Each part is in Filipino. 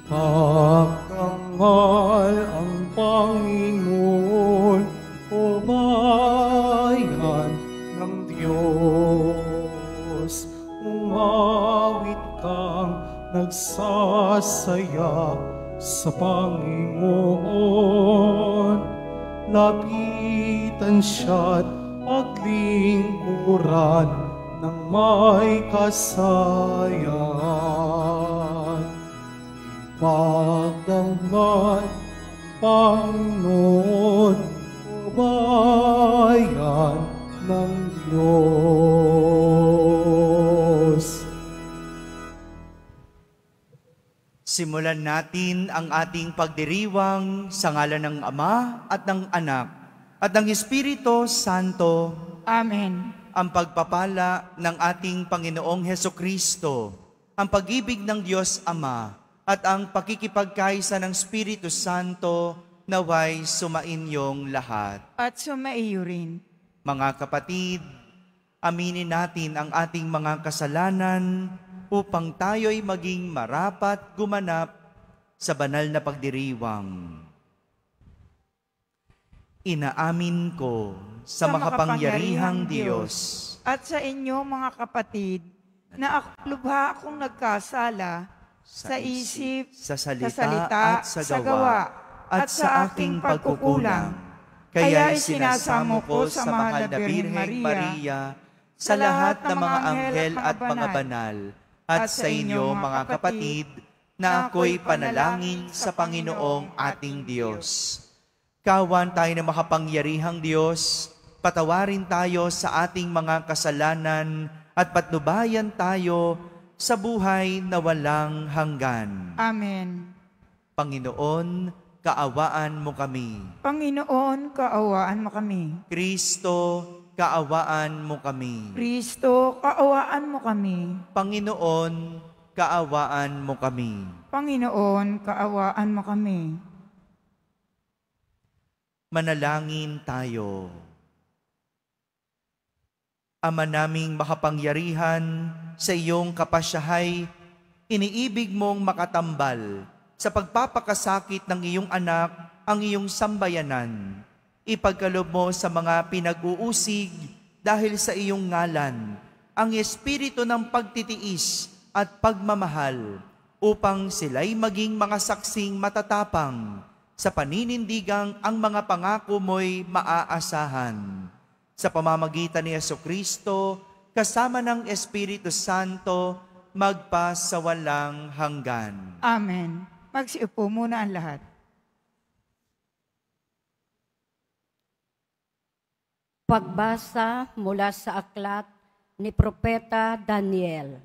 Ipagtanghal ang Panginoon, o bayan ng Diyos. Umawit kang nagsasaya sa Panginoon. Lapitan siya't paglingkuran ng may kasayan. Ipagtanghal Panginoon, o bayan ng Diyos. Simulan natin ang ating pagdiriwang sa ngalan ng Ama at ng Anak at ng Espiritu Santo. Amen. Ang pagpapala ng ating Panginoong Hesukristo, ang pag-ibig ng Diyos Ama at ang pakikipagkaisa ng Espiritu Santo naway sumainyong lahat. At sumaiyo rin. Mga kapatid, aminin natin ang ating mga kasalanan upang tayo'y maging marapat gumanap sa banal na pagdiriwang. Inaamin ko sa makapangyarihang Diyos at sa inyo mga kapatid na lubha akong nagkasala sa isip, sa sa salita, salita, at sa sa gawa, gawa, at sa aking pagkukulang. Kaya isinasamo ko sa mahal na Birheng Maria, sa lahat ng mga anghel at mga banal, at sa inyo mga kapatid, na ako'y panalangin sa Panginoong ating Diyos. Kawan tayo na makapangyarihang Diyos, patawarin tayo sa ating mga kasalanan at patnubayan tayo sa buhay na walang hanggan. Amen. Panginoon, kaawaan mo kami. Panginoon, kaawaan mo kami. Kristo, kaawaan mo kami. Kristo, kaawaan mo kami. Panginoon, kaawaan mo kami. Panginoon, kaawaan mo kami. Manalangin tayo. Ama naming makapangyarihan, sa iyong kapasyahay, iniibig mong makatambal sa pagpapakasakit ng iyong anak, ang iyong sambayanan. Ipagkaloob mo sa mga pinag-uusig dahil sa iyong ngalan, ang espiritu ng pagtitiis at pagmamahal, upang sila'y maging mga saksing matatapang sa paninindigang ang mga pangako mo'y maaasahan. Sa pamamagitan ni Jesucristo, kasama ng Espiritu Santo, magpasawalang hanggan. Amen. Magsiupo muna ang lahat. Pagbasa mula sa aklat ni Propeta Daniel.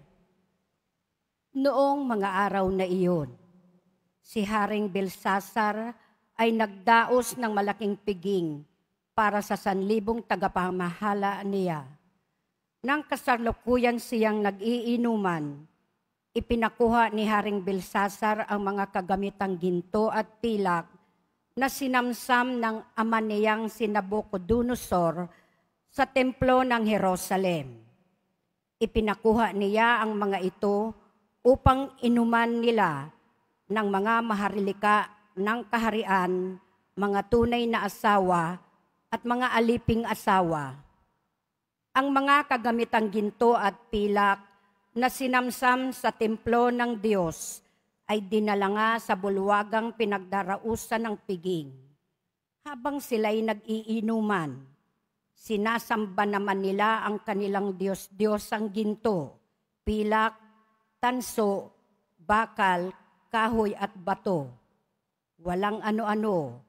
Noong mga araw na iyon, si Haring Belsasar ay nagdaos ng malaking piging para sa 1,000 tagapamahala niya. Nang kasalukuyan siyang nag-iinuman, ipinakuha ni Haring Belsasar ang mga kagamitang ginto at pilak na sinamsam ng ama niyang si Nabucodonosor sa templo ng Jerusalem. Ipinakuha niya ang mga ito upang inuman nila ng mga maharlika ng kaharian, mga tunay na asawa at mga aliping asawa. Ang mga kagamitang ginto at pilak na sinamsam sa templo ng Diyos ay dinala nga sa bulwagang pinagdarausan ng piging. Habang sila'y nag-iinuman, sinasamba naman nila ang kanilang Diyos-Diyosang ginto, pilak, tanso, bakal, kahoy at bato. Walang ano-ano.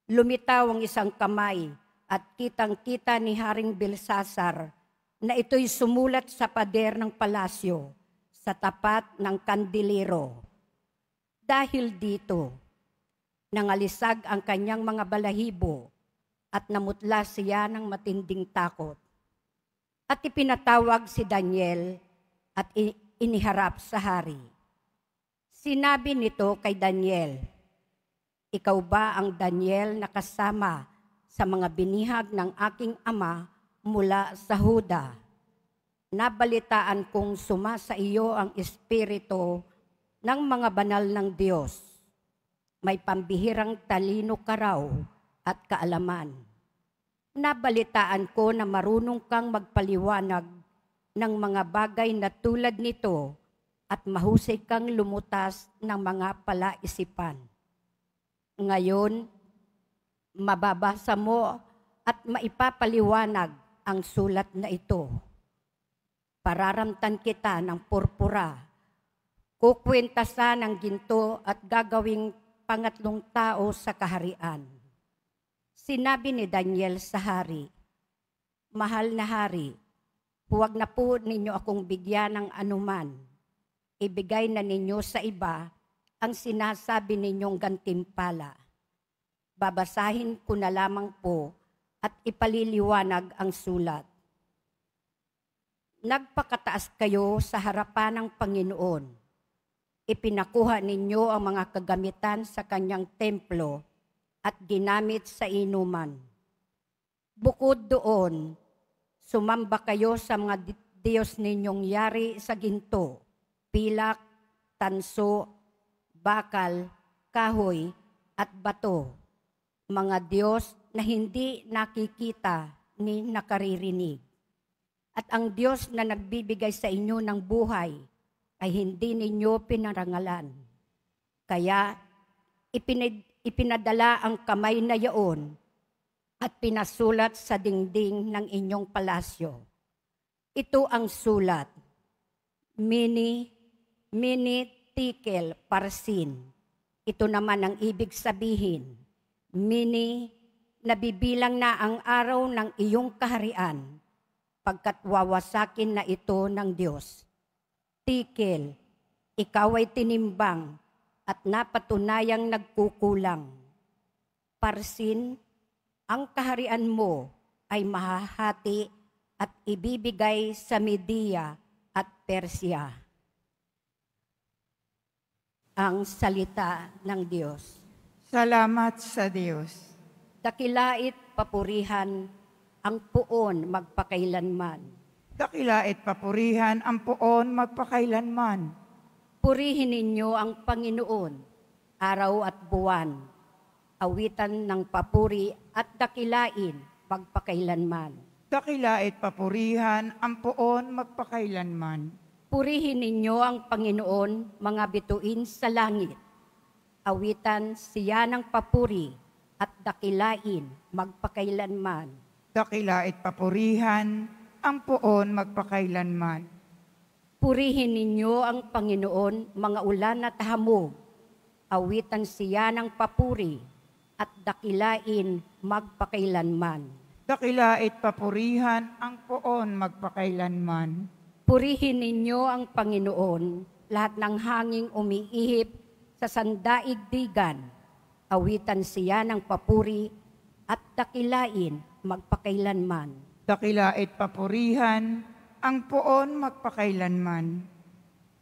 Lumitaw ang isang kamay at kitang-kita ni Haring Belsasar na ito'y sumulat sa pader ng palasyo sa tapat ng kandilero. Dahil dito, nangalisag ang kanyang mga balahibo at namutla siya ng matinding takot. At ipinatawag si Daniel at iniharap sa hari. Sinabi nito kay Daniel, "Ikaw ba ang Daniel na kasama sa mga binihag ng aking ama mula sa Huda? Nabalitaan kong suma sa iyo ang espiritu ng mga banal ng Diyos. May pambihirang talino ka raw at kaalaman. Nabalitaan ko na marunong kang magpaliwanag ng mga bagay na tulad nito at mahusay kang lumutas ng mga palaisipan. Ngayon, mababasa mo at maipapaliwanag ang sulat na ito. Pararamtan kita ng purpura, kukwentasan ng ginto at gagawing pangatlong tao sa kaharian. Sinabi ni Daniel sa hari, "Mahal na hari, huwag na po ninyo akong bigyan ng anuman. Ibigay na ninyo sa iba ang sinasabi ninyong gantimpala. Babasahin ko na lamang po at ipaliliwanag ang sulat. Nagpakataas kayo sa harapan ng Panginoon. Ipinakuha ninyo ang mga kagamitan sa kanyang templo at ginamit sa inuman. Bukod doon, sumamba kayo sa mga Diyos ninyong yari sa ginto, pilak, tanso, bakal, kahoy, at bato. Mga Diyos na hindi nakikita ni nakaririnig. At ang Diyos na nagbibigay sa inyo ng buhay ay hindi ninyo pinarangalan. Kaya ipinadala ang kamay na yaon at pinasulat sa dingding ng inyong palasyo. Ito ang sulat, Mini Tikel Parsin. Ito naman ang ibig sabihin, Mini, nabibilang na ang araw ng iyong kaharian, pagkat wawasakin na ito ng Diyos. Tikel, ikaw ay tinimbang at napatunayang nagkukulang. Parsin, ang kaharian mo ay mahahati at ibibigay sa Media at Persia. Ang salita ng Diyos. Salamat sa Diyos. Dakilait papurihan ang puon magpakailanman. Dakilait papurihan ang poon magpakailanman. Purihin ninyo ang Panginoon, araw at buwan, awitan ng papuri at dakilain magpakailanman. Dakilait papurihan ang poon magpakailanman. Purihin ninyo ang Panginoon, mga bituin sa langit. Awitan siya ng papuri at dakilain magpakailanman. Dakilait papurihan ang poon magpakailanman. Purihin ninyo ang Panginoon, mga ulan at hamog. Awitan siya ng papuri at dakilain magpakailanman. Dakilait papurihan ang poon magpakailanman. Purihin ninyo ang Panginoon, lahat ng hanging umiihip sa sandaigdigan. Awitan siya ng papuri at dakilain magpakailanman. Dakilait papurihan ang poon magpakailanman.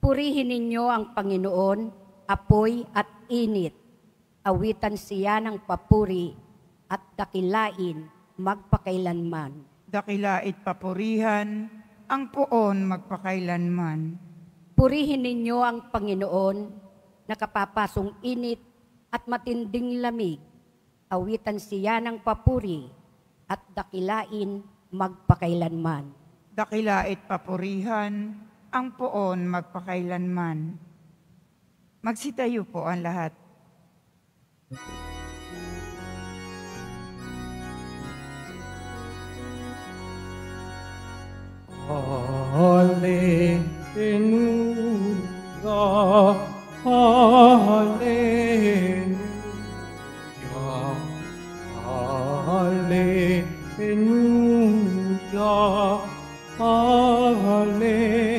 Purihin ninyo ang Panginoon, apoy at init. Awitan siya ng papuri at dakilain magpakailanman. Dakilait papurihan ang poon magpakailanman. Purihin ninyo ang Panginoon, nakapapasong init at matinding lamig. Awitan siya ng papuri at dakilain magpakailanman. Dakilait papurihan ang poon magpakailanman. Magsitayo po ang lahat. Hallelujah, hallelujah, hallelujah, hallelujah.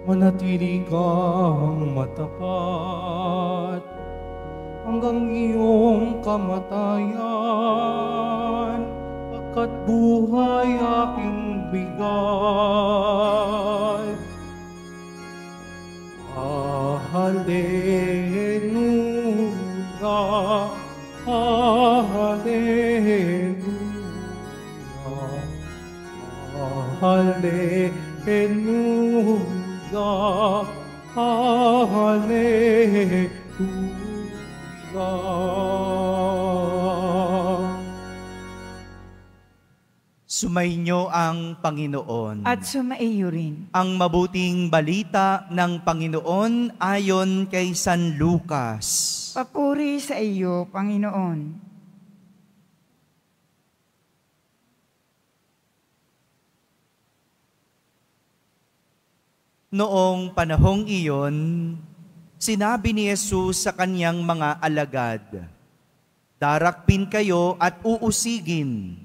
Manatili kang matapat hanggang iyong kamatayan, pagkat buhay aking bigay. Hallelujah, hallelujah, Hallelujah, Hallelujah. Sumainyo ang Panginoon. At sumaiyo rin. Ang mabuting balita ng Panginoon ayon kay San Lucas. Papuri sa iyo, Panginoon. Noong panahong iyon, sinabi ni Jesus sa kanyang mga alagad, "Darakpin kayo at uusigin.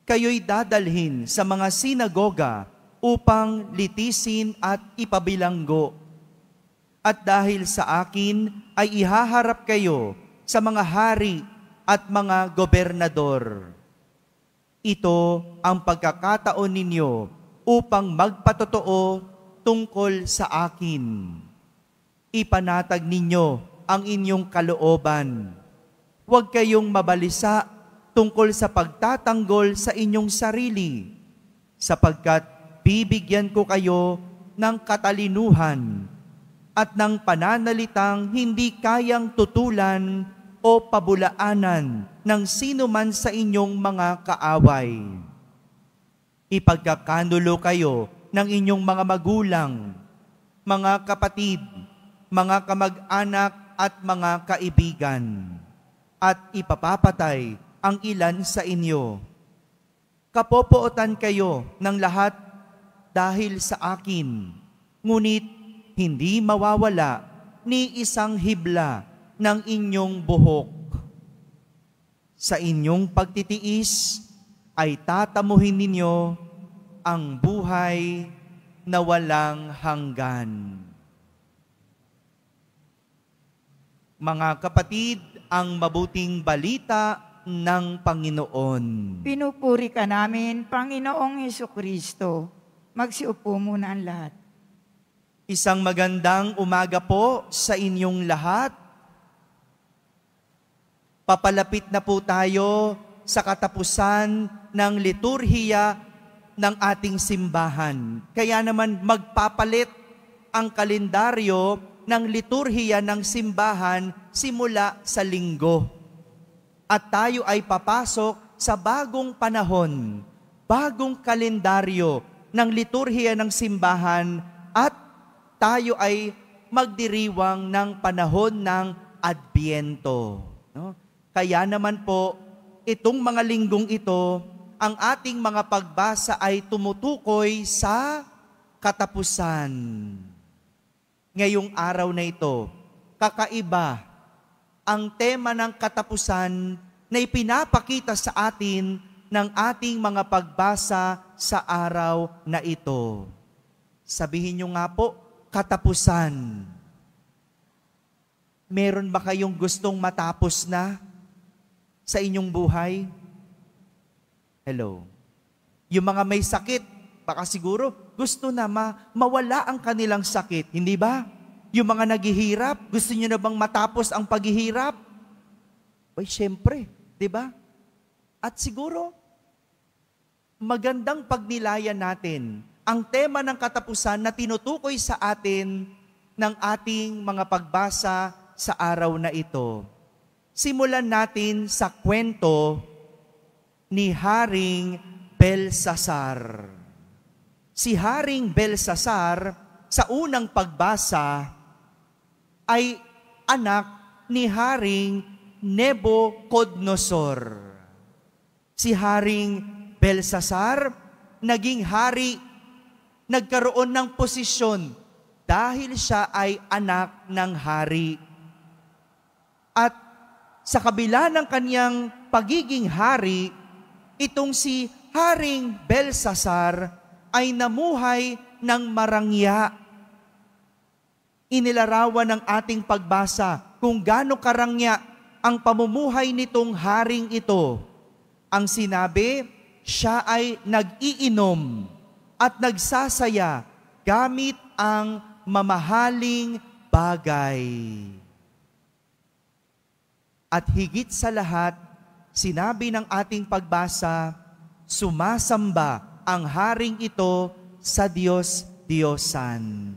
Kayo'y dadalhin sa mga sinagoga upang litisin at ipabilanggo. At dahil sa akin ay ihaharap kayo sa mga hari at mga gobernador. Ito ang pagkakataon ninyo upang magpatotoo tungkol sa akin. Ipanatag ninyo ang inyong kalooban. Huwag kayong mabalisa tungkol sa pagtatanggol sa inyong sarili, sapagkat bibigyan ko kayo ng katalinuhan at ng pananalitang hindi kayang tutulan o pabulaanan ng sino man sa inyong mga kaaway. Ipagkakanulo kayo ng inyong mga magulang, mga kapatid, mga kamag-anak at mga kaibigan, at ipapapatay ang ilan sa inyo. Kapopootan kayo ng lahat dahil sa akin, ngunit hindi mawawala ni isang hibla ng inyong buhok. Sa inyong pagtitiis ay tatamuhin ninyo ang buhay na walang hanggan." Mga kapatid, ang mabuting balita ng Panginoon. Pinupuri ka namin, Panginoong Hesukristo. Magsiupo muna ang lahat. Isang magandang umaga po sa inyong lahat. Papalapit na po tayo sa katapusan ng liturhiya ng ating simbahan. Kaya naman magpapalit ang kalendaryo ng liturhiya ng simbahan simula sa linggo. At tayo ay papasok sa bagong panahon, bagong kalendaryo ng liturhiya ng simbahan, at tayo ay magdiriwang ng panahon ng Adbyento. No? Kaya naman po, itong mga linggong ito, ang ating mga pagbasa ay tumutukoy sa katapusan. Ngayong araw na ito, kakaiba ang tema ng katapusan na ipinapakita sa atin ng ating mga pagbasa sa araw na ito. Sabihin nyo nga po, katapusan. Meron ba kayong gustong matapos na sa inyong buhay? Hello. Yung mga may sakit, baka siguro gusto na mawala ang kanilang sakit, hindi ba? Yung mga naghihirap, gusto niyo na bang matapos ang paghihirap? Ay, syempre, di ba? At siguro, magandang pagnilayan natin ang tema ng katapusan na tinutukoy sa atin ng ating mga pagbasa sa araw na ito. Simulan natin sa kwento ni Haring Belsasar. Si Haring Belsasar, sa unang pagbasa, ay anak ni Haring Nebuchadnezzar. Si Haring Belsasar naging hari, nagkaroon ng posisyon dahil siya ay anak ng hari. At sa kabila ng kanyang pagiging hari, itong si Haring Belsasar ay namuhay ng marangya. Inilarawan ng ating pagbasa kung gaano karangya ang pamumuhay nitong haring ito. Ang sinabi, siya ay nag-iinom at nagsasaya gamit ang mamahaling bagay. At higit sa lahat, sinabi ng ating pagbasa, sumasamba ang haring ito sa Diyos-Diyosan.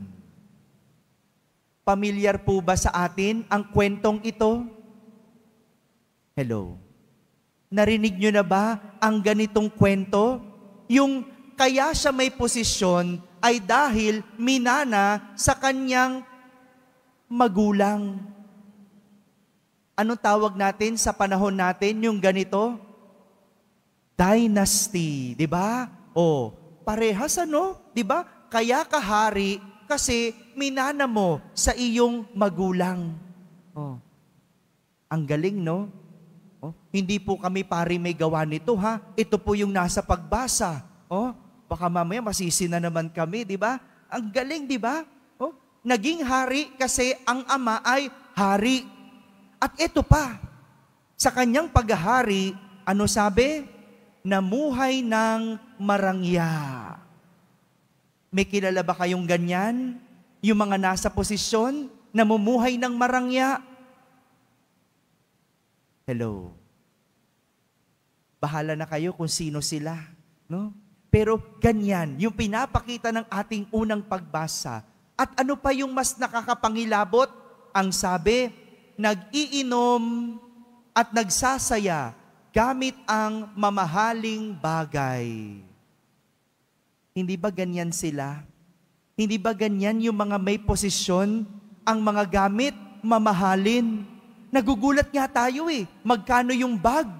Pamilyar po ba sa atin ang kwentong ito? Hello. Narinig nyo na ba ang ganitong kwento? Yung kaya siya may posisyon ay dahil minana sa kanyang magulang. Anong tawag natin sa panahon natin yung ganito? Dynasty, di ba? O, parehas ano? Di ba? Kaya ka hari kasi minana mo sa iyong magulang. Oh. Ang galing, no? Oh, hindi po kami pari may gawa nito, ha? Ito po yung nasa pagbasa. Oh, baka mamaya masisi na naman kami, di ba? Ang galing, di ba? Oh, naging hari kasi ang ama ay hari. At ito pa, sa kanyang paghahari, ano sabi? Namuhay ng marangya. May kilala ba kayong ganyan? Yung mga nasa posisyon, namumuhay ng marangya. Hello. Bahala na kayo kung sino sila, no? Pero ganyan, yung pinapakita ng ating unang pagbasa. At ano pa yung mas nakakapangilabot? Ang sabi, nag-iinom at nagsasaya gamit ang mamahaling bagay. Hindi ba ganyan sila? Hindi ba ganyan yung mga may posisyon, ang mga gamit, mamahalin? Nagugulat nga tayo Magkano yung bag?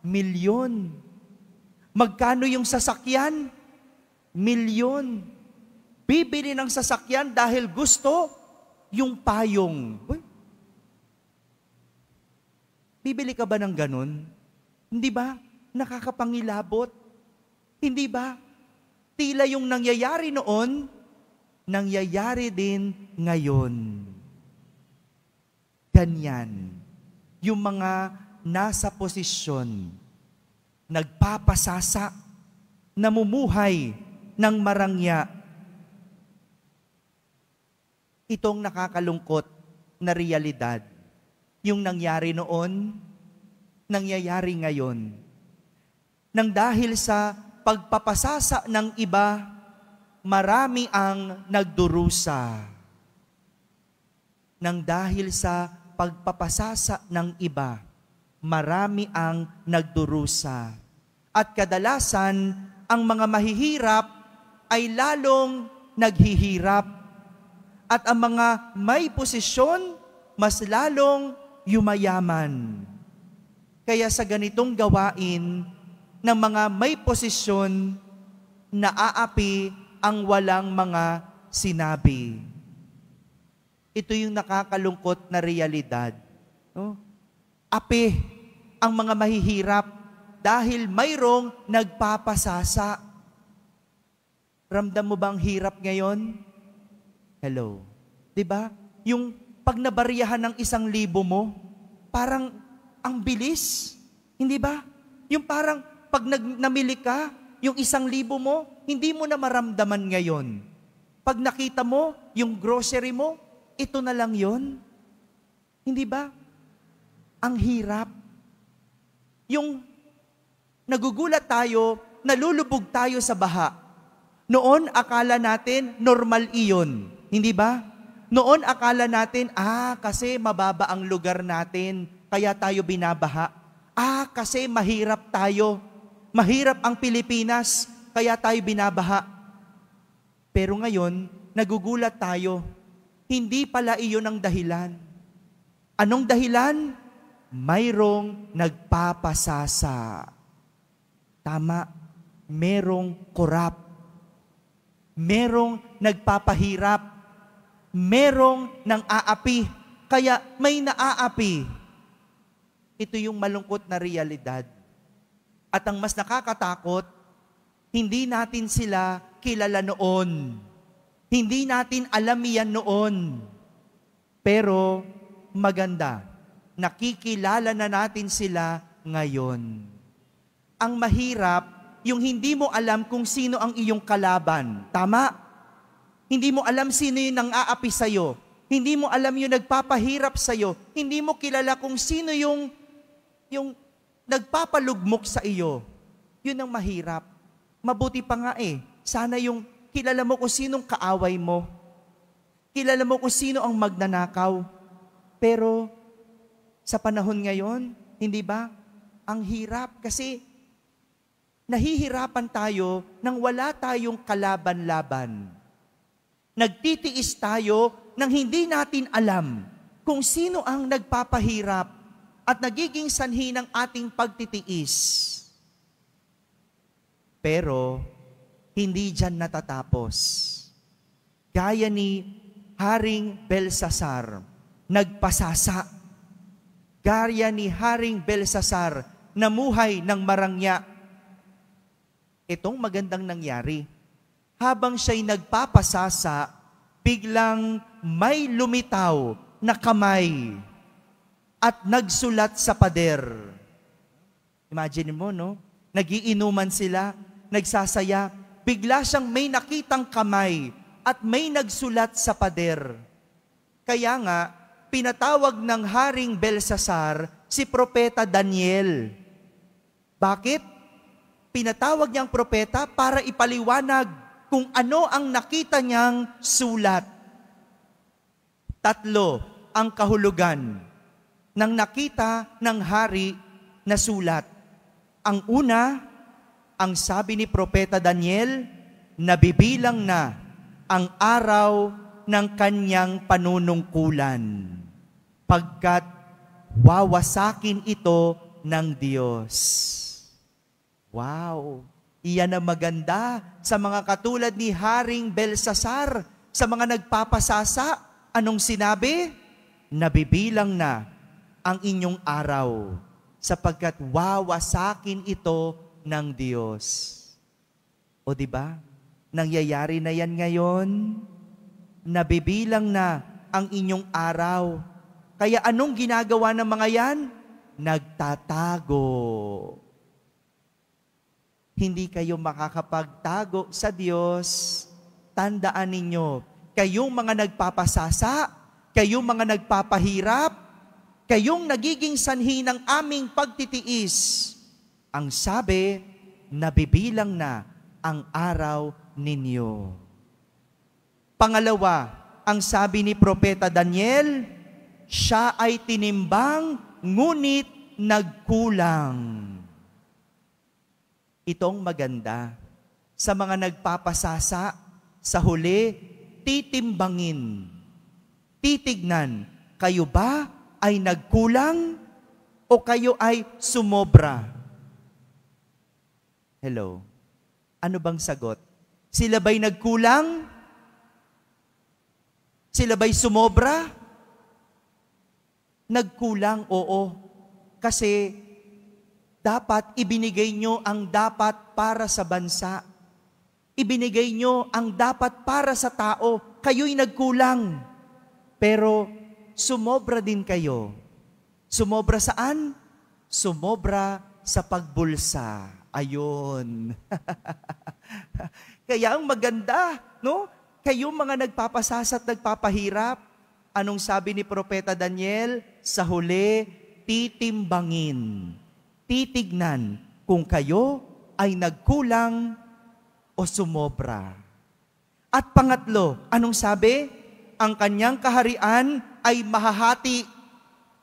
1,000,000. Magkano yung sasakyan? 1,000,000. Bibili ng sasakyan dahil gusto yung payong. Bibili ka ba ng ganun? Hindi ba? Nakakapangilabot. Hindi ba? Tila yung nangyayari noon, nangyayari din ngayon. Ganyan. Yung mga nasa posisyon, nagpapasasa, namumuhay ng marangya. Itong nakakalungkot na realidad. Yung nangyari noon, nangyayari ngayon. Nang dahil sa pagpapasasa ng iba, marami ang nagdurusa. Nang dahil sa pagpapasasa ng iba, marami ang nagdurusa. At kadalasan, ang mga mahihirap ay lalong naghihirap. At ang mga may posisyon, mas lalong yumayaman. Kaya sa ganitong gawain ng mga may posisyon, naaapi ang walang mga sinabi. Ito yung nakakalungkot na realidad. No? Api ang mga mahihirap dahil mayroong nagpapasasa. Ramdam mo bang hirap ngayon? Hello. 'Di ba? Yung pag nabariyahan ng 1,000 mo, parang ang bilis. Hindi ba? Yung parang pag namili ka, yung 1,000 mo, hindi mo na maramdaman ngayon. Pag nakita mo, yung grocery mo, ito na lang yon. Hindi ba? Ang hirap. Yung nagugulat tayo, nalulubog tayo sa baha. Noon, akala natin, normal iyon. Hindi ba? Noon, akala natin, kasi mababa ang lugar natin, kaya tayo binabaha. Kasi mahirap tayo. Mahirap ang Pilipinas, kaya tayo binabaha. Pero ngayon, nagugulat tayo. Hindi pala iyon ang dahilan. Anong dahilan? Mayroong nagpapasasa. Tama, merong korap. Merong nagpapahirap. Merong nang-aapi. Kaya may naaapi. Ito yung malungkot na realidad. At ang mas nakakatakot, hindi natin sila kilala noon. Hindi natin alam yan noon. Pero maganda, nakikilala na natin sila ngayon. Ang mahirap, yung hindi mo alam kung sino ang iyong kalaban. Tama? Hindi mo alam sino yung nang-aapi sa'yo. Hindi mo alam yung nagpapahirap sa'yo. Hindi mo kilala kung sino yung nagpapalugmok sa iyo. Yun ang mahirap. mabuti pa nga sana yung kilala mo kung sinong kaaway mo. Kilala mo kung sino ang magnanakaw. Pero sa panahon ngayon, hindi ba? Ang hirap kasi nahihirapan tayo nang wala tayong kalaban-laban. Nagtitiis tayo nang hindi natin alam kung sino ang nagpapahirap at nagiging sanhi ng ating pagtitiis. Pero hindi diyan natatapos. Gaya ni Haring Belsasar, nagpasasa. Gaya ni Haring Belsasar, namuhay ng marangya. Itong magandang nangyari. Habang siya'y nagpapasasa, biglang may lumitaw na kamay at nagsulat sa pader. Imagine mo, no? Nagiinuman sila, nagsasaya, bigla siyang may nakitang kamay at may nagsulat sa pader. Kaya nga, pinatawag ng Haring Belsasar si Propeta Daniel. Bakit? Pinatawag niyang propeta para ipaliwanag kung ano ang nakita niyang sulat. 3 ang kahulugan ng nakita ng hari na sulat. Ang una, ang sabi ni Propeta Daniel, nabibilang na ang araw ng kanyang panunungkulan, pagkat wawasakin ito ng Diyos. Wow! Iyan ang maganda sa mga katulad ni Haring Belsasar, sa mga nagpapasasa. Anong sinabi? Nabibilang na ang inyong araw, sapagkat wawasakin ito ng Diyos. O di ba? Nangyayari na yan ngayon. Nabibilang na ang inyong araw. Kaya anong ginagawa ng mga yan? Nagtatago. Hindi kayo makakapagtago sa Diyos. Tandaan ninyo, kayong mga nagpapasasa, kayong mga nagpapahirap, kayong nagiging sanhi ng aming pagtitiis. Ang sabi, nabibilang na ang araw ninyo. Pangalawa, ang sabi ni Propeta Daniel, siya ay tinimbang, ngunit nagkulang. Itong maganda, sa mga nagpapasasa, sa huli, titimbangin. Titignan, kayo ba ay nagkulang o kayo ay sumobra? Hello? Ano bang sagot? Sila ba'y nagkulang? Sila ba'y sumobra? Nagkulang, oo. Kasi dapat ibinigay nyo ang dapat para sa bansa. Ibinigay nyo ang dapat para sa tao. Kayo'y nagkulang. Pero sumobra din kayo. Sumobra saan? Sumobra sa pagbulsa. Ayun. Kaya ang maganda, no? Kayong mga nagpapasasa at nagpapahirap, anong sabi ni Propeta Daniel? Sa huli, titimbangin. Titignan kung kayo ay nagkulang o sumobra. At pangatlo, anong sabi? Ang kanyang kaharian ay mahahati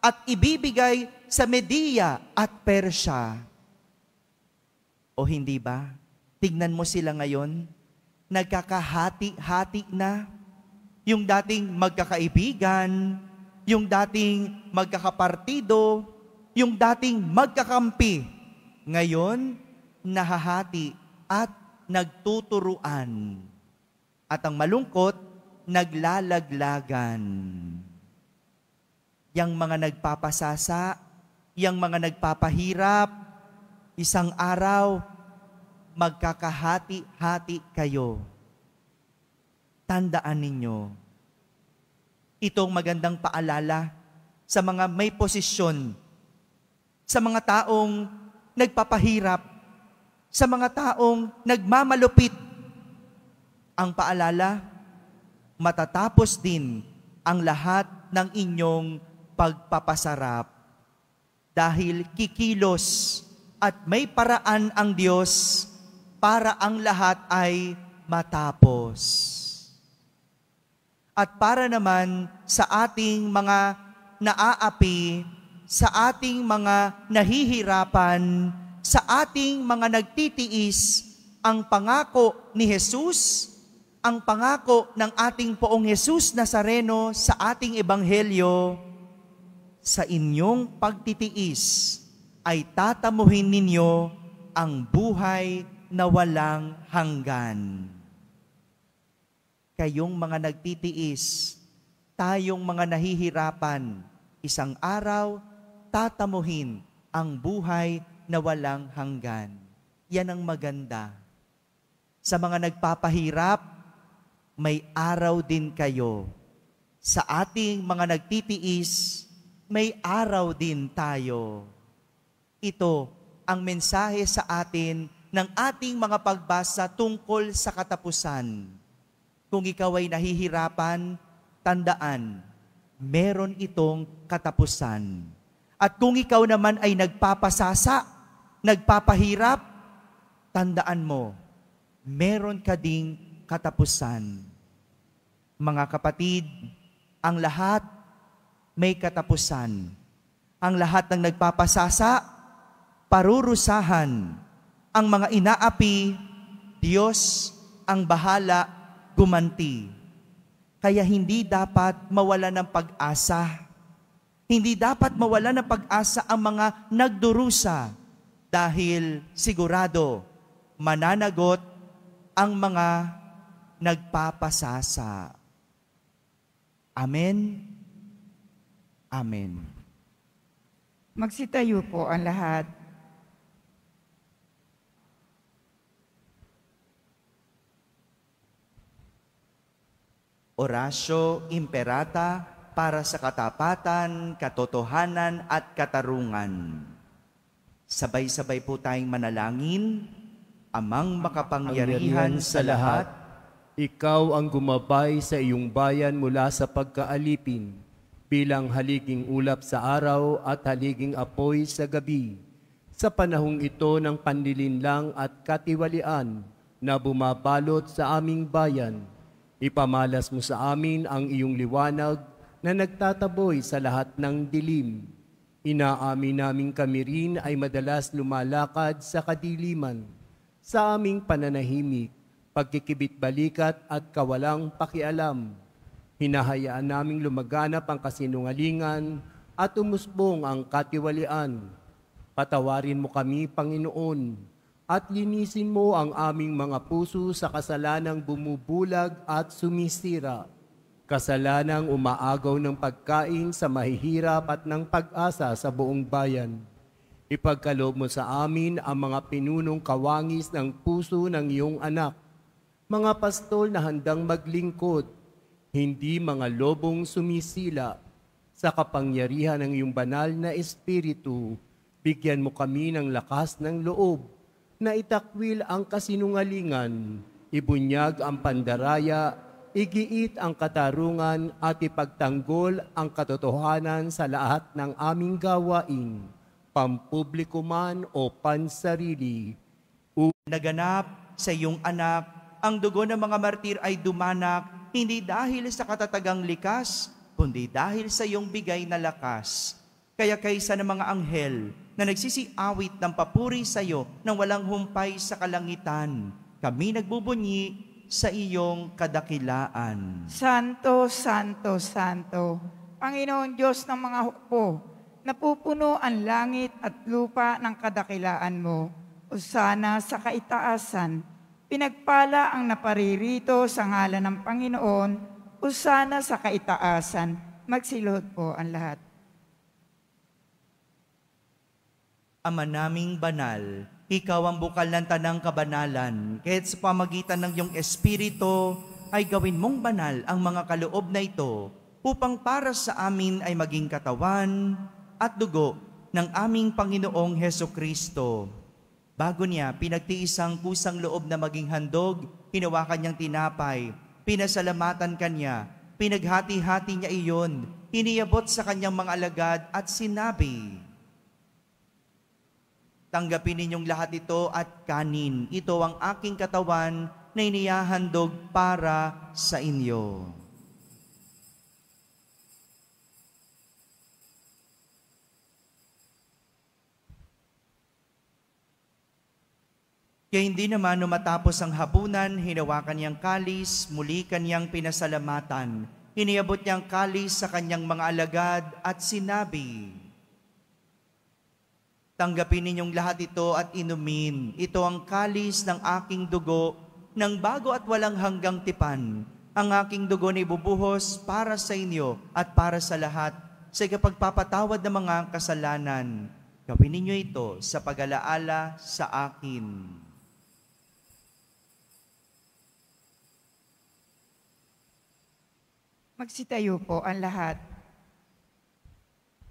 at ibibigay sa Media at Persya. O hindi ba? Tignan mo sila ngayon, nagkakahati-hati na. Yung dating magkakaibigan, yung dating magkakapartido, yung dating magkakampi, ngayon, nahahati at nagtuturuan. At ang malungkot, naglalaglagan. Yang mga nagpapasasa, yang mga nagpapahirap, isang araw, magkakahati-hati kayo. Tandaan ninyo, itong magandang paalala sa mga may posisyon, sa mga taong nagpapahirap, sa mga taong nagmamalupit. Ang paalala, matatapos din ang lahat ng inyong pagpapasarap. Dahil kikilos at may paraan ang Diyos para ang lahat ay matapos. At para naman sa ating mga naaapi, sa ating mga nahihirapan, sa ating mga nagtitiis, ang pangako ni Jesus, ang pangako ng ating Poong Jesus Nazareno sa ating ebanghelyo, sa inyong pagtitiis ay tatamuhin ninyo ang buhay na walang hanggan. Kayong mga nagtitiis, tayong mga nahihirapan, isang araw, tatamuhin ang buhay na walang hanggan. Yan ang maganda. Sa mga nagpapahirap, may araw din kayo. Sa ating mga nagtitiis, may araw din tayo. Ito ang mensahe sa atin ng ating mga pagbasa tungkol sa katapusan. Kung ikaw ay nahihirapan, tandaan, meron itong katapusan. At kung ikaw naman ay nagpapasasa, nagpapahirap, tandaan mo, meron ka ding katapusan. Mga kapatid, ang lahat may katapusan. Ang lahat ng nagpapasasa, parurusahan. Ang mga inaapi, Diyos ang bahala gumanti. Kaya hindi dapat mawala ng pag-asa. Hindi dapat mawala ng pag-asa ang mga nagdurusa dahil sigurado mananagot ang mga nagpapasasa. Amen. Amen. Magsitayo po ang lahat. Orasyo Imperata para sa katapatan, katotohanan at katarungan. Sabay-sabay po tayong manalangin. Amang makapangyarihan sa lahat, Ikaw ang gumabay sa iyong bayan mula sa pagkaalipin, bilang haliging ulap sa araw at haliging apoy sa gabi. Sa panahong ito ng panlilinlang at katiwalian na bumabalot sa aming bayan, ipamalas mo sa amin ang iyong liwanag na nagtataboy sa lahat ng dilim. Inaamin namin kami rin ay madalas lumalakad sa kadiliman. Sa aming pananahimik, pagkikibit-balikat at kawalang pakialam, hinahayaan naming lumaganap ang kasinungalingan at umusbong ang katiwalian. Patawarin mo kami, Panginoon, at linisin mo ang aming mga puso sa kasalanang bumubulag at sumisira. Kasalanang umaagaw ng pagkain sa mahihirap at ng pag-asa sa buong bayan. Ipagkaloob mo sa amin ang mga pinunong kawangis ng puso ng iyong anak, mga pastol na handang maglingkod, hindi mga lobong sumisila. Sa kapangyarihan ng iyong banal na Espiritu, bigyan mo kami ng lakas ng loob, na itakwil ang kasinungalingan, ibunyag ang pandaraya, igiit ang katarungan at ipagtanggol ang katotohanan sa lahat ng aming gawain, pampubliko man o pansarili. Naganap sa iyong anak, ang dugo ng mga martir ay dumanak, hindi dahil sa katatagang likas, kundi dahil sa iyong bigay na lakas. Kaya kaysa ng mga anghel na nagsisiawit ng papuri sa iyo nang walang humpay sa kalangitan, kami nagbubunyi sa iyong kadakilaan. Santo, Santo, Santo, Panginoon Diyos ng mga hukbo, napupuno ang langit at lupa ng kadakilaan mo. Hosana sa kaitaasan, pinagpala ang naparirito sa ngalan ng Panginoon. Hosana sa kaitaasan, magsilod po ang lahat. Ama naming banal, ikaw ang bukal ng tanang kabanalan, kahit sa pamagitan ng iyong Espiritu ay gawin mong banal ang mga kaloob na ito upang para sa amin ay maging katawan at dugo ng aming Panginoong Hesukristo. Bago niya pinagtiis ang kusang loob na maging handog, hinawakan niyang tinapay, pinasalamatan kanya, pinaghati-hati niya iyon, iniabot sa kanyang mga alagad at sinabi, Tanggapin ninyong lahat ito at kanin. Ito ang aking katawan na inihahandog para sa inyo. Kaya hindi naman matapos ang hapunan, hinawakan niyang kalis, muli kanyang pinasalamatan. Iniabot niyang kalis sa kanyang mga alagad at sinabi, tanggapin ninyong lahat ito at inumin. Ito ang kalis ng aking dugo, ng bago at walang hanggang tipan. Ang aking dugo na ibubuhos para sa inyo at para sa lahat sa ikapagpapatawad ng mga kasalanan. Gawin ninyo ito sa pag-alaala sa akin. Magsitayo po ang lahat.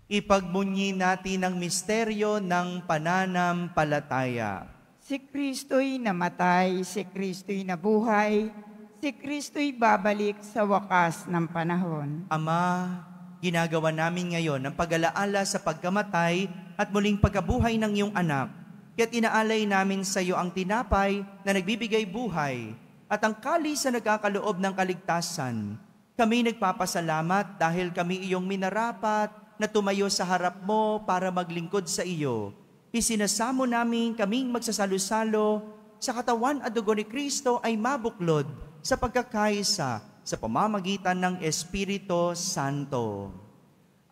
Ipagmunyi natin ang misteryo ng pananampalataya. Si Kristo'y namatay, si Kristo'y nabuhay, si Kristo'y babalik sa wakas ng panahon. Ama, ginagawa namin ngayon ang pag-alaala sa pagkamatay at muling pagkabuhay ng iyong anak. Kaya't inaalay namin sa iyo ang tinapay na nagbibigay buhay at ang kalis na nagkakaloob ng kaligtasan. Kami nagpapasalamat dahil kami iyong minarapat na tumayo sa harap mo para maglingkod sa iyo. Isinasamo namin kaming magsasalo-salo sa katawan at dugo ni Kristo ay mabuklod sa pagkakaisa sa pamamagitan ng Espiritu Santo.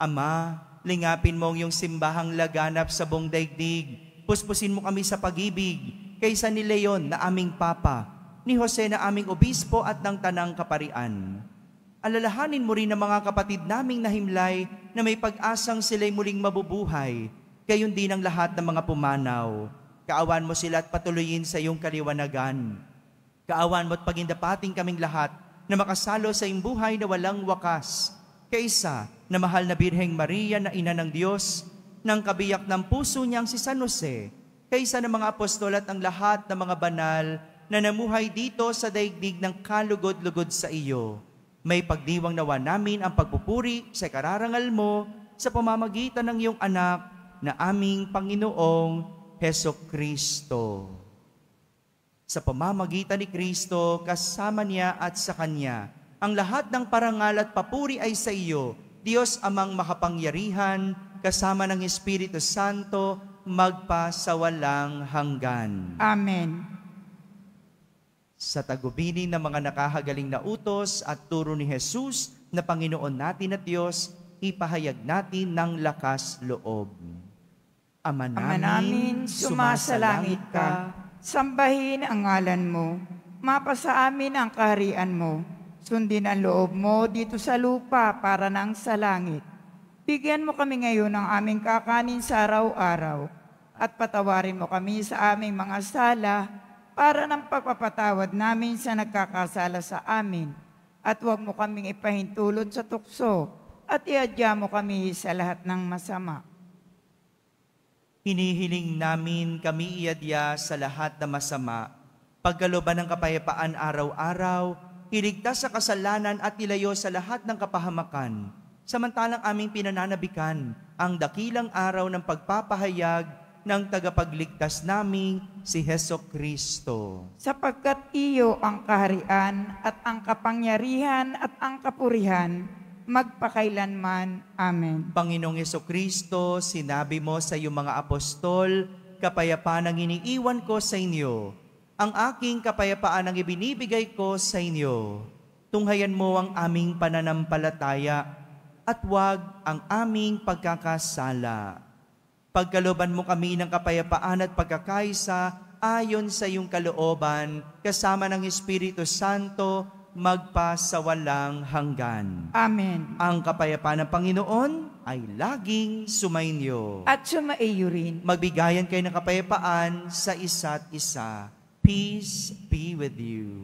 Ama, lingapin mo ang iyong simbahang laganap sa buong daigdig. Puspusin mo kami sa pag-ibig kaysa ni Leon na aming Papa, ni Jose na aming Obispo at ng Tanang Kaparian. Alalahanin mo rin ang mga kapatid naming nahimlay na may pag-asang sila'y muling mabubuhay, gayon din ang lahat ng mga pumanaw. Kaawan mo sila at patuloyin sa iyong kaliwanagan. Kaawan mo at pagindapating kaming lahat na makasalo sa iyong buhay na walang wakas, kaysa na mahal na Birheng Maria na Ina ng Diyos, ng kabiyak ng puso niyang si San Jose, kaysa ng mga apostol at ang lahat ng mga banal na namuhay dito sa daigdig ng kalugod-lugod sa iyo. May pagdiwang nawa namin ang pagpupuri sa kararangal mo sa pamamagitan ng iyong anak na aming Panginoong Hesukristo. Sa pamamagitan ni Kristo, kasama niya at sa Kanya, ang lahat ng parangal at papuri ay sa iyo, Diyos amang makapangyarihan, kasama ng Espiritu Santo, magpa sa walang hanggan. Amen. Sa tagubilin ng mga nakahagaling na utos at turo ni Jesus na Panginoon natin at Diyos, ipahayag natin ng lakas loob. Ama namin, sumasalangit ka, sambahin ang ngalan mo, mapasa amin ang kaharian mo, sundin ang loob mo dito sa lupa para nang sa langit. Bigyan mo kami ngayon ng aming kakanin sa araw-araw, at patawarin mo kami sa aming mga sala, para ng pagpapatawad namin sa nagkakasala sa amin. At huwag mo kaming ipahintulot sa tukso at iadya mo kami sa lahat ng masama. Hinihiling namin kami iadya sa lahat ng masama, pagkalooban ng kapayapaan araw-araw, iligtas sa kasalanan at ilayo sa lahat ng kapahamakan, samantalang aming pinananabikan ang dakilang araw ng pagpapahayag ng tagapagligtas naming si Hesukristo. Sapagkat iyo ang kaharian at ang kapangyarihan at ang kapurihan, magpakailanman. Amen. Panginoong Hesukristo, sinabi mo sa iyong mga apostol, kapayapaan ang iniiwan ko sa inyo. Ang aking kapayapaan ang ibinibigay ko sa inyo. Tunghayan mo ang aming pananampalataya at huwag ang aming pagkakasala. Pagkalooban mo kami ng kapayapaan at pagkakaisa ayon sa iyong kalooban, kasama ng Espiritu Santo, magpa sa walang hanggan. Amen. Ang kapayapaan ng Panginoon ay laging sumainyo. At sumaiyo rin. Magbigayan kayo ng kapayapaan sa isa't isa. Peace be with you.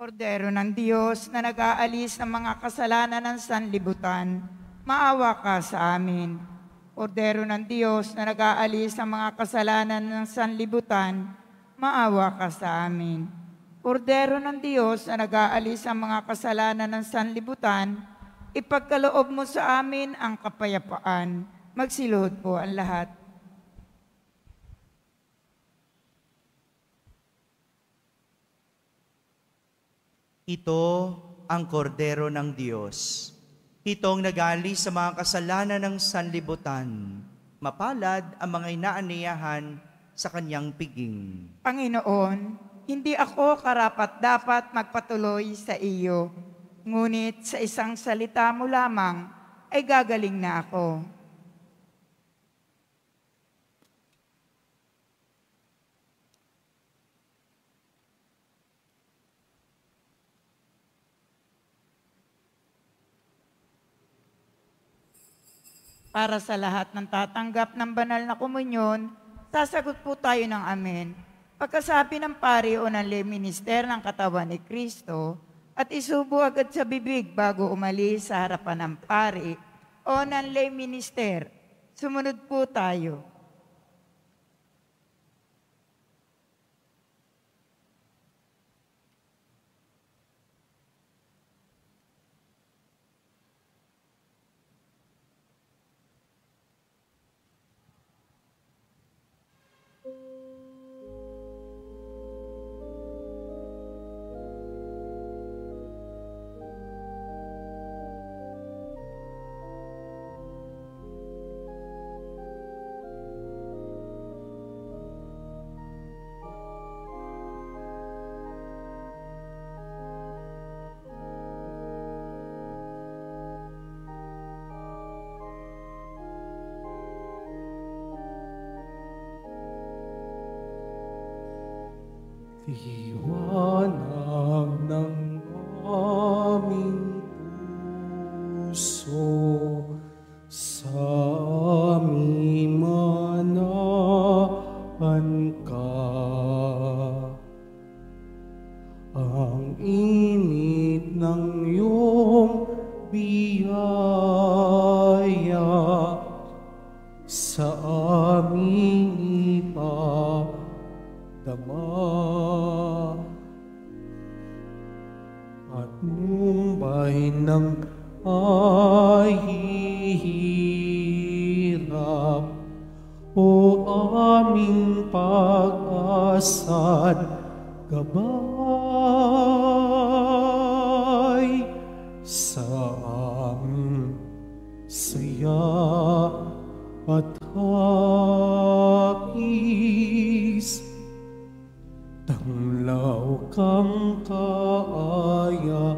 Kordero ng Diyos na nag-aalis ng mga kasalanan ng sanlibutan, maawa ka sa amin. Kordero ng Diyos na nag-aalis ng mga kasalanan ng sanlibutan, maawa ka sa amin. Kordero ng Diyos na nag-aalis ng mga kasalanan ng sanlibutan, ipagkaloob mo sa amin ang kapayapaan. Magsiluhod po ang lahat. Ito ang kordero ng Diyos. Itong nag-aalis sa mga kasalanan ng sanlibutan. Mapalad ang mga inaaniyahan sa kanyang piging. Panginoon, hindi ako karapat-dapat magpatuloy sa iyo. Ngunit sa isang salita mo lamang ay gagaling na ako. Para sa lahat ng tatanggap ng banal na komunyon, sasagot po tayo ng amen. Pagkasabi ng pari o ng lay minister ng katawan ni Kristo, at isubo agad sa bibig bago umalis sa harapan ng pari o ng lay minister. Sumunod po tayo. Liwanag ng aming puso, sa aming manahan ka. Ang init ng iyong biyaya sa aming ipadama. At mumbay ng pahihirap, o aming pag-asa't gabay sa aming saya at hapis. Tanglaw kang kaaya-aya.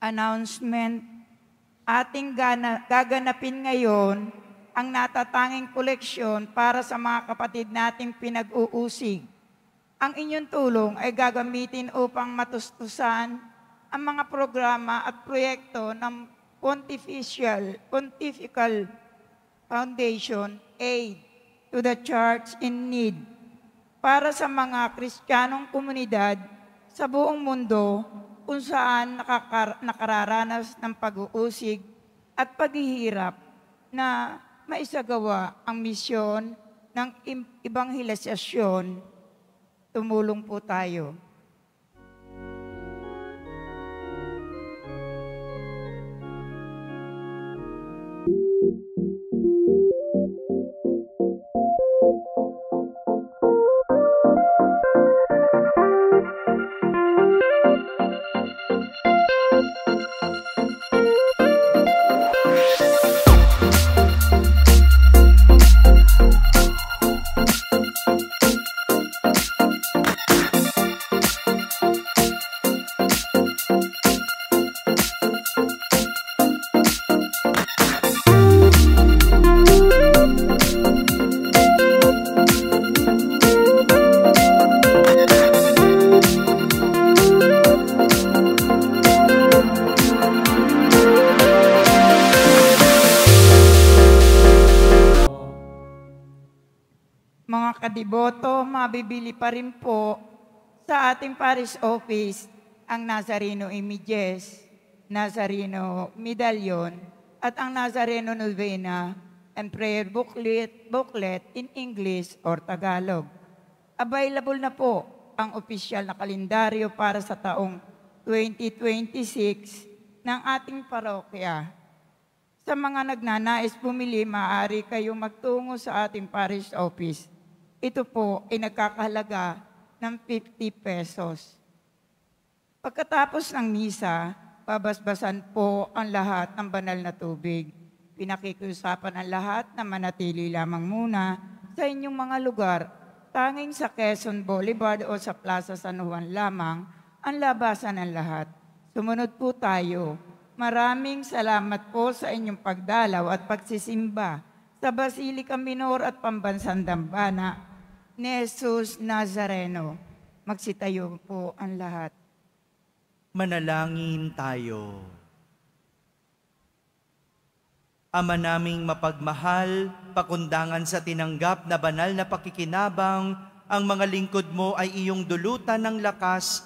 Announcement, ating gaganapin ngayon ang natatanging koleksyon para sa mga kapatid nating pinag-uusig. Ang inyong tulong ay gagamitin upang matustusan ang mga programa at proyekto ng Pontifical Foundation Aid to the Church in Need. para sa mga Kristiyanong komunidad sa buong mundo kung saan nakararanas ng pag-uusig at paghihirap na maisagawa ang misyon ng ebanghelisasyon. Tumulong po tayo. Mga kadiboto, mabibili pa rin po sa ating parish office ang Nazareno Images, Nazareno Medallion, at ang Nazareno Novena and Prayer booklet in English or Tagalog. Available na po ang opisyal na kalendaryo para sa taong 2026 ng ating parokya. Sa mga nagnanais bumili, maaari kayong magtungo sa ating parish office. Ito po ay nagkakahalaga ng 50 pesos. Pagkatapos ng misa, babasbasan po ang lahat ng banal na tubig. Pinakikiusapan ang lahat na manatili lamang muna sa inyong mga lugar. Tanging sa Quezon Boulevard o sa Plaza San Juan lamang ang labasan ng lahat. Sumunod po tayo. Maraming salamat po sa inyong pagdalaw at pagsisimba sa Basilica Minor at Pambansang Dambana ni Jesus Nazareno. Magsitayo po ang lahat. Manalangin tayo. Ama naming mapagmahal, pakundangan sa tinanggap na banal na pakikinabang, ang mga lingkod mo ay iyong dulutan ng lakas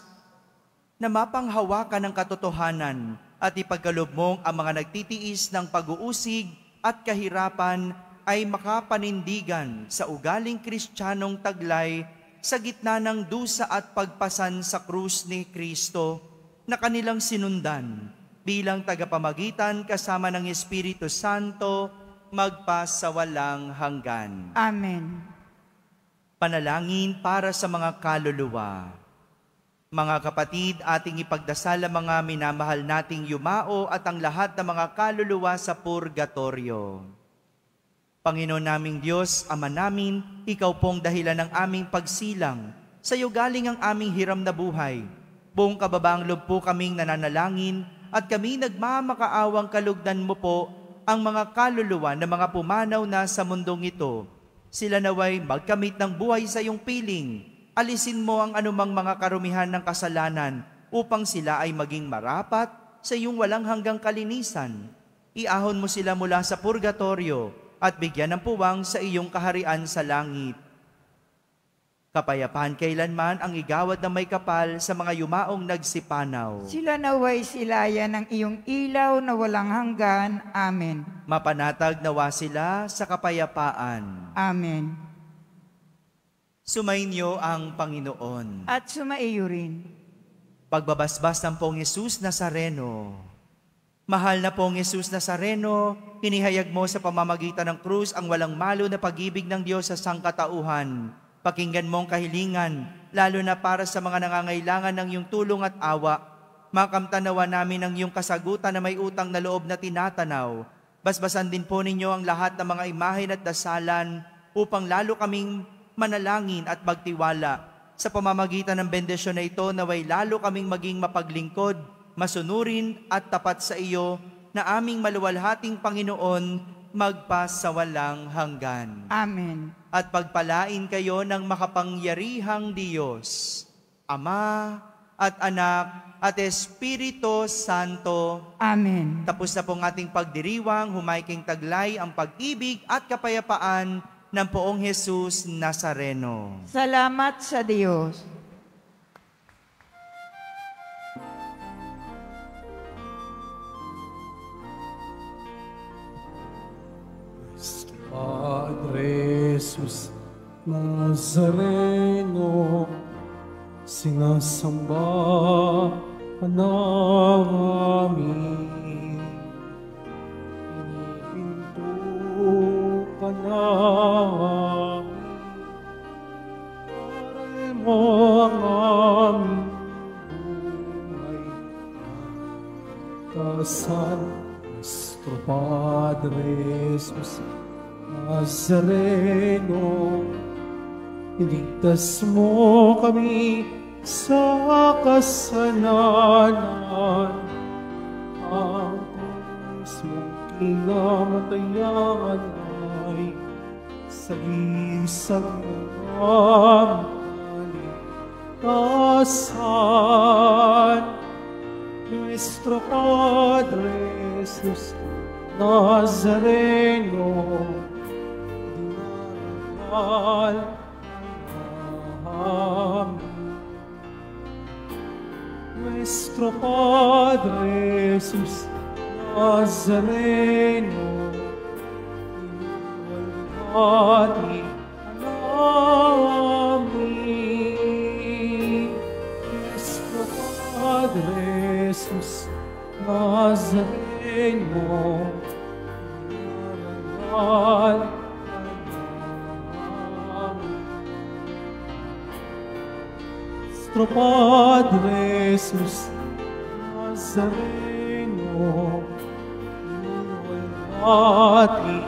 na mapanghawakan ng katotohanan at ipagkaloob mong ang mga nagtitiis ng pag-uusig at kahirapan ay makapanindigan sa ugaling Kristiyanong taglay sa gitna ng dusa at pagpasan sa krus ni Kristo na kanilang sinundan bilang tagapamagitan kasama ng Espiritu Santo magpasawalang hanggan. Amen. Panalangin para sa mga kaluluwa. Mga kapatid, ating ipagdasal ang mga minamahal nating yumao at ang lahat ng mga kaluluwa sa purgatorio. Panginoon naming Diyos, Ama namin, Ikaw pong dahilan ng aming pagsilang. Sa iyo galing ang aming hiram na buhay. Buong kababaang loob po kaming nananalangin at kami nagmamakaawang kalugdan mo po ang mga kaluluwa na mga pumanaw na sa mundong ito. Sila naway magkamit ng buhay sa iyong piling. Alisin mo ang anumang mga karumihan ng kasalanan upang sila ay maging marapat sa iyong walang hanggang kalinisan. Iahon mo sila mula sa purgatorio at bigyan ng puwang sa iyong kaharian sa langit. Kapayapaan kailanman ang igawad na may kapal sa mga yumaong nagsipanaw. Sila naway silayan ng iyong ilaw na walang hanggan. Amen. Mapanatag nawa sila sa kapayapaan. Amen. Sumainyo ang Panginoon. At sumaiyo rin. Pagbabasbas ng Pong Jesus Nazareno. Mahal na Pong Jesus Nazareno, hinihayag mo sa pamamagitan ng krus ang walang malo na pag-ibig ng Diyos sa sangkatauhan. Pakinggan mong kahilingan, lalo na para sa mga nangangailangan ng iyong tulong at awa. Makamtanawa namin ang iyong kasagutan na may utang na loob na tinatanaw. Basbasan din po ninyo ang lahat ng mga imahen at dasalan upang lalo kaming manalangin at magtiwala. Sa pamamagitan ng bendisyon na ito, naway lalo kaming maging mapaglingkod, masunurin at tapat sa iyo na aming maluwalhating Panginoon magpasawalang hanggan. Amen. At pagpalain kayo ng makapangyarihang Diyos, Ama at Anak at Espiritu Santo. Amen. Tapos na pong ating pagdiriwang, humaiking taglay ang pag-ibig at kapayapaan ng Poong Jesus Nazareno. Salamat sa Diyos. Padre Jesus Nazareno, sinasamba ka namin. Pinipinto ka namin. Aral mo ang aming buhay. Kasan nuestro Padre Jesus Nazareno, iligtas mo kami sa kasalanan. Ang krus mong kinamatayan ay sagisag ng aming kaligtasan. Nuestro Padre Jesus Nazareno, dinarasal namin. Nuestro Padre Jesus Nazareno, inuwalhati namin. Nuestro Padre Jesus Nazareno, dinarasal Nuestro Padre Jesus Nazareno, inuwalhati